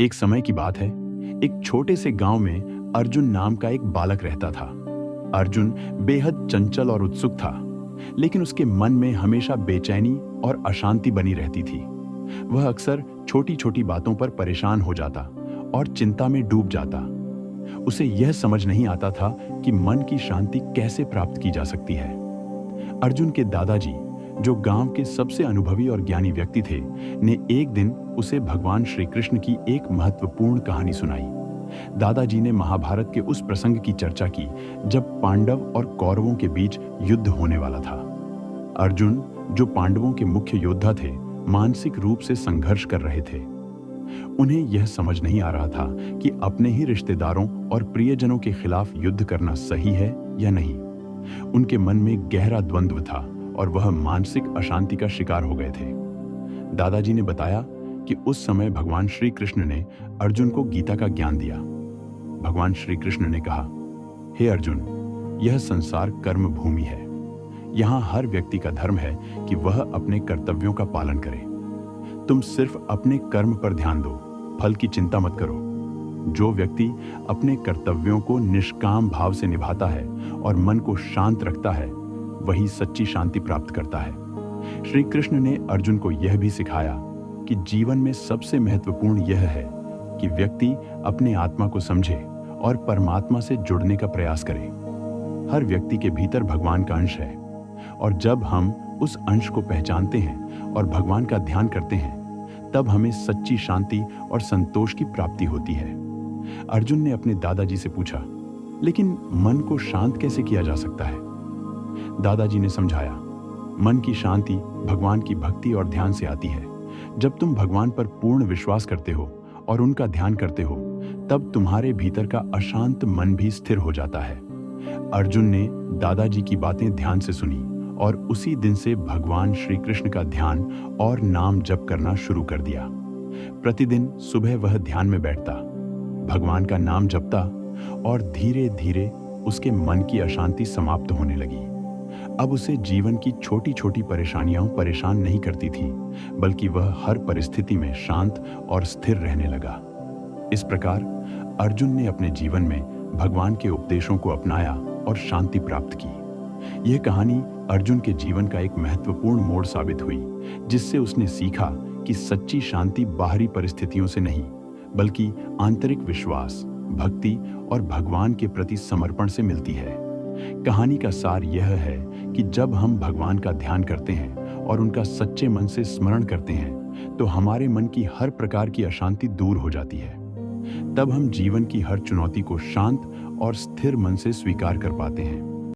एक समय की बात है। एक छोटे से गांव में अर्जुन नाम का एक बालक रहता था। अर्जुन बेहद चंचल और उत्सुक था, लेकिन उसके मन में हमेशा बेचैनी और अशांति बनी रहती थी। वह अक्सर छोटी छोटी बातों पर परेशान हो जाता और चिंता में डूब जाता। उसे यह समझ नहीं आता था कि मन की शांति कैसे प्राप्त की जा सकती है। अर्जुन के दादाजी, जो गांव के सबसे अनुभवी और ज्ञानी व्यक्ति थे, ने एक दिन उसे भगवान श्री कृष्ण की एक महत्वपूर्ण कहानी सुनाई। दादाजी ने महाभारत के उस प्रसंग की चर्चा की जब पांडव और कौरवों के बीच युद्ध होने वाला था। अर्जुन, जो पांडवों के मुख्य योद्धा थे, मानसिक रूप से संघर्ष कर रहे थे। उन्हें यह समझ नहीं आ रहा था कि अपने ही रिश्तेदारों और प्रियजनों के खिलाफ युद्ध करना सही है या नहीं। उनके मन में गहरा द्वंद्व था और वह मानसिक अशांति का शिकार हो गए थे। दादाजी ने बताया कि उस समय भगवान श्री कृष्ण ने अर्जुन को गीता का ज्ञान दिया। भगवान श्री कृष्ण ने कहा, हे अर्जुन, यह संसार कर्म भूमि है। यहाँ हर व्यक्ति का धर्म है कि वह अपने कर्तव्यों का पालन करे। तुम सिर्फ अपने कर्म पर ध्यान दो, फल की चिंता मत करो। जो व्यक्ति अपने कर्तव्यों को निष्काम भाव से निभाता है और मन को शांत रखता है, वही सच्ची शांति प्राप्त करता है। श्री कृष्ण ने अर्जुन को यह भी सिखाया कि जीवन में सबसे महत्वपूर्ण यह है कि व्यक्ति अपने आत्मा को समझे और परमात्मा से जुड़ने का प्रयास करे। हर व्यक्ति के भीतर भगवान का अंश है, और जब हम उस अंश को पहचानते हैं और भगवान का ध्यान करते हैं, तब हमें सच्ची शांति और संतोष की प्राप्ति होती है। अर्जुन ने अपने दादाजी से पूछा, लेकिन मन को शांत कैसे किया जा सकता है? दादाजी ने समझाया, मन की शांति भगवान की भक्ति और ध्यान से आती है। जब तुम भगवान पर पूर्ण विश्वास करते हो और उनका ध्यान करते हो, तब तुम्हारे भीतर का अशांत मन भी स्थिर हो जाता है। अर्जुन ने दादाजी की बातें ध्यान से सुनी और उसी दिन से भगवान श्री कृष्ण का ध्यान और नाम जप करना शुरू कर दिया। प्रतिदिन सुबह वह ध्यान में बैठता, भगवान का नाम जपता और धीरे धीरे उसके मन की अशांति समाप्त होने लगी। अब उसे जीवन की छोटी छोटी परेशानियां परेशान नहीं करती थी, बल्कि वह हर परिस्थिति में शांत और स्थिर रहने लगा। इस प्रकार अर्जुन ने अपने जीवन में भगवान के उपदेशों को अपनाया और शांति प्राप्त की। यह कहानी अर्जुन के जीवन का एक महत्वपूर्ण मोड़ साबित हुई, जिससे उसने सीखा कि सच्ची शांति बाहरी परिस्थितियों से नहीं, बल्कि आंतरिक विश्वास, भक्ति और भगवान के प्रति समर्पण से मिलती है। कहानी का सार यह है कि जब हम भगवान का ध्यान करते हैं और उनका सच्चे मन से स्मरण करते हैं, तो हमारे मन की हर प्रकार की अशांति दूर हो जाती है। तब हम जीवन की हर चुनौती को शांत और स्थिर मन से स्वीकार कर पाते हैं।